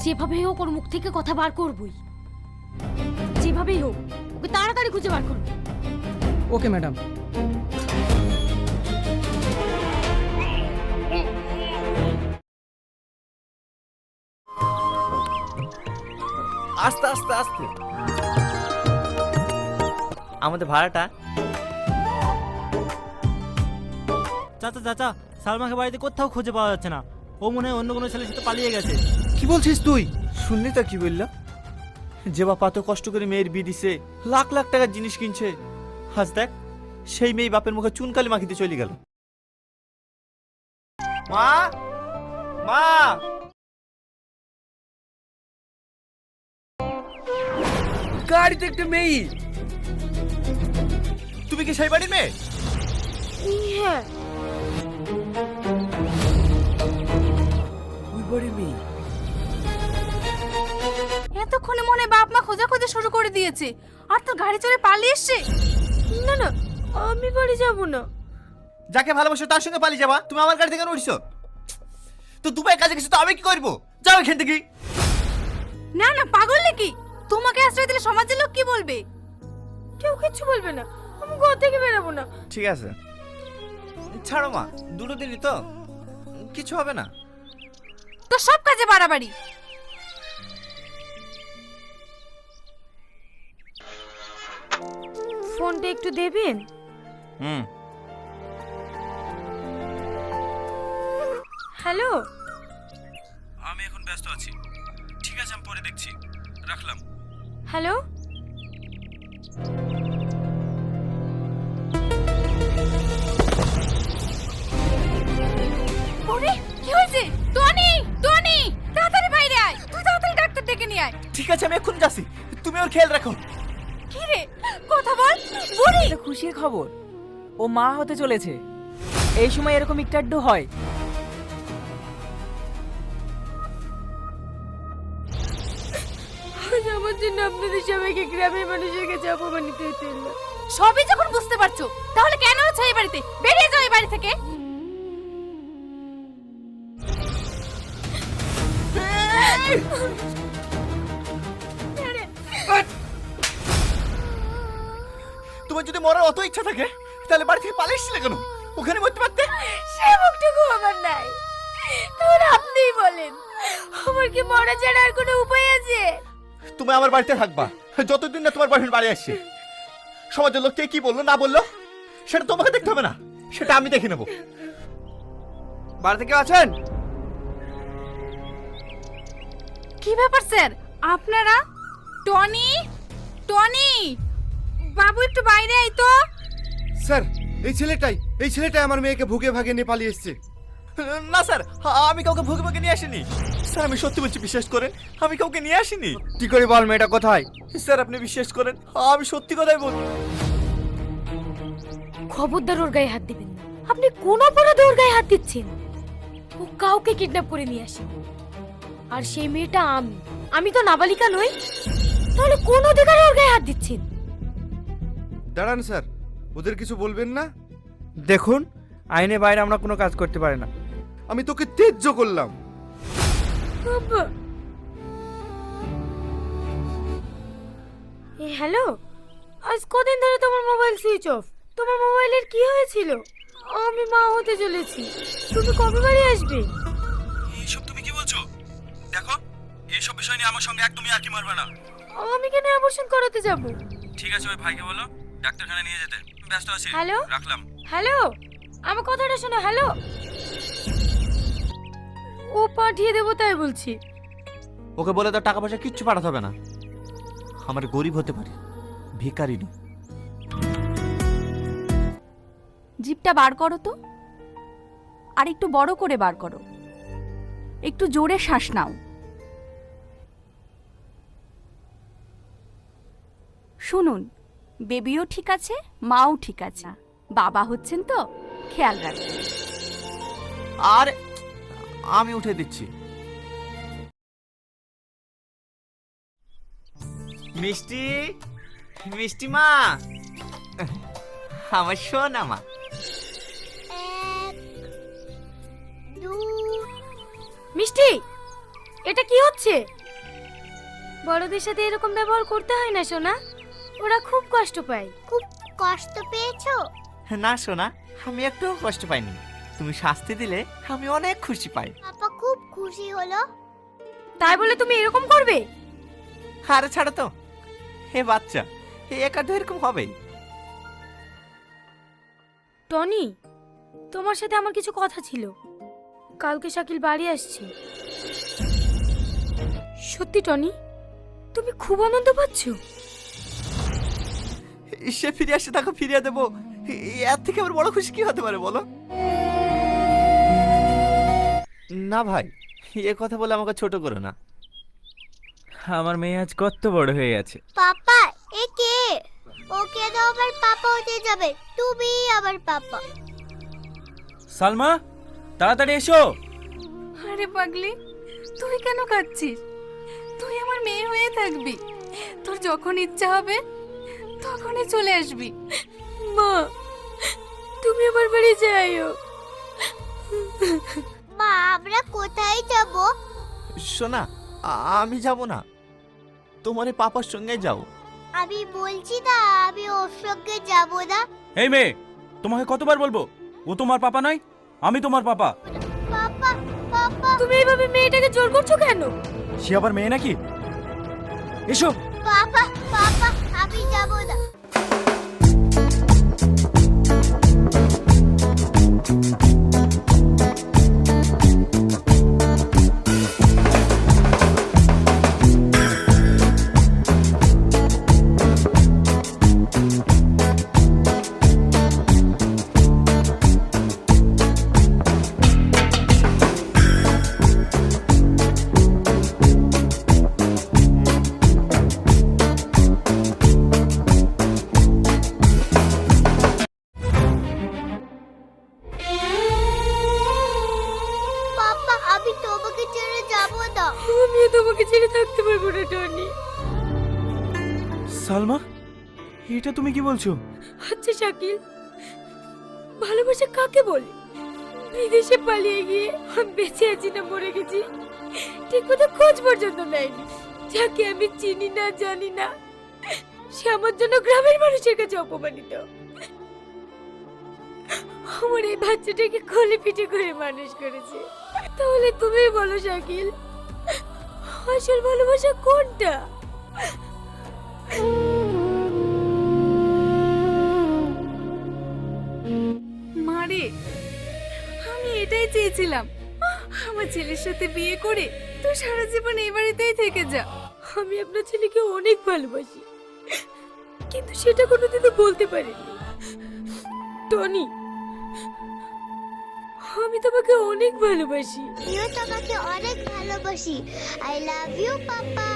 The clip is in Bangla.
যেভাবেই হোক ওর মুখ থেকে কথা বার করবই, যেভাবেই হোক ওকে তাড়াতাড়ি খুঁজে বার করবো। Okay madam. আস্তে আস্তে আস্তে। আমাদের ভাড়াটা। চাচা চাচা, সালমাকে বাড়িতে কোথাও খুঁজে পাওয়া যাচ্ছে না। ও মনে হয় অন্য কোনো ছেলের সাথে পালিয়ে গেছে। কি বলছিস তুই? শুনলি তো কি বললো? যে বাপ এত কষ্ট করে মেয়ের বিয়ে দিছে, লাখ লাখ টাকার জিনিস কিনছে, আজ দেখ সেই মেয়ে বাপের মুখে চুনকালি মাখিতে চলে গেল। মা, মা, গাড়িতে একটা মেয়ে। তুমি কি সেই বাড়ির মেয়ে? হ্যাঁ, ওই বাড়ির মেয়ে। এতক্ষণে মনে হয় বাপ মা খোঁজাখুঁজি শুরু করে দিয়েছে, আর তোর গাড়ি চড়ে পালিয়ে এসছে। না না, আমি বাড়ি যাব না। যাকে ভালোবাসো তার সঙ্গে পালিয়ে যাবা? তুমি আমার গাড়ি থেকে কেন উঠছো? তো দুবাই কাজে গেছো, তো আমি কি করবো? যাও এখান থেকে। না না, পাগল নাকি? তোমাকে আশ্রয় দিলে সমাজের লোক কি বলবে? কেউ কিচ্ছু বলবে না, আমি ঘর থেকে বেরাবো না। ঠিক আছে, ছাড়ো মা, দুটো দিনই তো, কিছু হবে না। তো সব কাজে বাড়াবাড়ি। ফোনটা একটু দেবেন? হ্যালো, আমি এখন ব্যস্ত আছি। ঠিক আছে, আমি পরে দেখছি। রাখলাম। হ্যালো। ওরে কি হয়েছে? টনি, টনি, তাড়াতাড়ি বাইরে আয়। তুই তাড়াতাড়ি ডাক্তার ডেকে নিয়ে আয়। ঠিক আছে, আমি এক্ষুনি যাচ্ছি, তুমি ওর খেয়াল রাখো। কি রে, কথা বল। বুড়ি, এটা খুশির খবর, ও মা হতে চলেছে। এই সময় এরকম একটু হয়। আমার জন্য আপনাদের সবাইকে গ্রামের মানুষের কাছে অপমানিত হতে হলো। সবই যখন বুঝতে পারছো, তাহলে কেন আছো এই বাড়িতে? বেরিয়ে যাও এই বাড়ি থেকে। তোমার যদি মরার অত ইচ্ছা থাকে তাহলে বাড়ি থেকে পালিয়ে এসেছিলে কেন? ওখানে মরতে পারতে। সে মুখটুকু আমার নাই, তাহলে আপনিই বলেন, আমার কি মরা ছাড়া আর কোনো উপায় আছে? তুমি আমার বাড়িতে থাকবা যতদিন না তোমার বয়ফ্রেন্ড বাড়ি আসছে। সমাজের লোক কে কি বললো না বললো সেটা তোমাকে দেখতে হবে না, সেটা আমি দেখে নেবো। বাড়িতে কেউ আছেন? কি ব্যাপার স্যার আপনারা? টনি, টনি বাবু একটু বাইরে আয় তো। স্যার, এই ছেলেটাই আমার মেয়েকে ভুগে ভাগে নিয়ে পালিয়ে এসেছে। না স্যার, আমি কাউকে ভুগে ভুগে নিয়ে আসিনি স্যার, আমি সত্যি বলছি, বিশ্বাস করেন আমি কাউকে নিয়ে আসিনি। কি করে বল মেয়েটা কোথায়? স্যার আপনি বিশ্বাস করেন, আমি সত্যি কথাই বলছি। খবরদার ওর গায়ে হাত দিবেন না। আপনি কোন অপরাধে ওর গায়ে হাত দিচ্ছেন? ও কাউকে কিডন্যাপ করে নিয়ে আসে, আর সেই মেয়েটা আমি তো নাবালিকা নই, তাহলে কোন অধিকারে ওর গায়ে হাত দিচ্ছেন? দাঁড়ান স্যার, ওদের কিছু বলবেন না। দেখুন, আইনের বাইরে আমরা কোনো কাজ করতে পারি না। আমি তোকে তেজ্য করলাম। হ্যালো, আজ কদিন ধরে তোমার মোবাইল সুইচ অফ। তোমার মোবাইলের কি হয়েছিল? আমি মা হতে চলেছি, তুমি কবে বাড়ি আসবে? এইসব তুমি কি বলছো? দেখো, এইসব বিষয় নিয়ে আমার সঙ্গে একদমই আর কি মারবে না। আমি কেন অপারেশন করাতে যাব? ঠিক আছে, ওই ভাইকে বলো ডাক্তারখানায় নিয়ে যেতে। ব্যস্ত আছি। হ্যালো? রাখলাম। হ্যালো, আমার কথাটা শোনো। হ্যালো, ও পাঠিয়ে দেবো তাই বলছি। ওকে বলে তো টাকা পয়সা কিচ্ছু পাঠাতে হবে না, আমার গরিব হতে পারে, ভিখারি নয়। জিপটা বার করো তো, আর একটু বড় করে বার করো, একটু জোরে শ্বাস নাও। শুনুন, বেবিও ঠিক আছে, মাও ঠিক আছে, বাবা হচ্ছেন তো, খেয়াল রাখবেন। আর আমি উঠে দিচ্ছি। মিষ্টি, মিষ্টি মা, আমার সোনা মা। মিষ্টি, এটা কি হচ্ছে? বড়দের সাথে এরকম ব্যবহার করতে হয় না সোনা, ওরা খুব কষ্ট পায়। খুব কষ্ট পেয়েছো? না সোনা, আমি একটুও কষ্ট পাইনি। তুমি শাস্তি দিলে আমি অনেক খুশি পাই। পাপা খুব খুশি হলো। তাই বলে তুমি এরকম করবে? আরে ছাড়ো তো, হে বাচ্চা, একা তো এরকম হবেই। টনি, তোমার সাথে আমার কিছু কথা ছিল। কালকে শাকিল বাড়ি আসছে। সত্যি টনি, তুমি খুব আনন্দ পাচ্ছ? সে ফিরে আসে, তাকে ফিরিয়ে দেবো, এর থেকে আমার বড় খুশি কি হতে পারে বলো? না ভাই, এ কথা বলে আমাকে ছোট করো না। আমার মেয়ে আজ কত বড় হয়ে গেছে। পাপা এ কে? ওকে তো আমার পাপা হতে যাবে, তুমি আমার পাপা। সালমা, তাড়াতাড়ি এসো। আরে পাগলি, তুই কেন কাঁদছিস? তুই আমার মেয়ে হয়ে থাকবি। তোর যখন ইচ্ছা হবে তখনই চলে আসবি। মা, তুমি আমার বাড়ি যাইও। মা আমরা কোথায় যাব? শোনা, আমি যাব না, তোমার পাপার সঙ্গে যাও। আমি বলছি না আমি ওর সঙ্গে যাব না। এই মেয়ে, তোমাকে কতবার বলবো, ও তোমার পাপা নয়, আমি তোমার পাপা। পাপা পাপা তুমি এইভাবে মেয়েটাকে জোর করছো কেন? সে আবার মেয়ে নাকি? এসো। পাপা পাপা আমি যাব না। পাপা আমি তোমাকে ছেড়ে যাব না। আমিও তোমাকে ছেড়ে থাকতে পারবো না টনি। সালমা, এটা তুমি কি বলছো? আচ্ছা শাকিল, ভালোবাসা কাকে বলে? বিদেশে পালিয়ে গিয়ে আমি বেঁচে আছি না মরে গেছি ঠিক মতো খোঁজ পর্যন্ত নেয়নি। যাকে আমি চিনি না জানি না, সে আমার জন্য গ্রামের মানুষের কাছে অপমানিত। আমার এই বাচ্চাটাকে কোলে পিঠে করে মানুষ করেছে। তাহলে তুমি বলো শাকিল, আসল ভালোবাসা কোনটা? মারে, আমি এটাই চেয়েছিলাম, আমার ছেলের সাথে বিয়ে করে তুই সারা জীবন এই বাড়িতেই থেকে যা। আমি আপনার ছেলেকে অনেক ভালোবাসি, কিন্তু সেটা কোনোদিনও বলতে পারিনি। টনি, আমি তোমাকে অনেক ভালোবাসি। আমিও তোমাকে অনেক ভালোবাসি। I love you papa.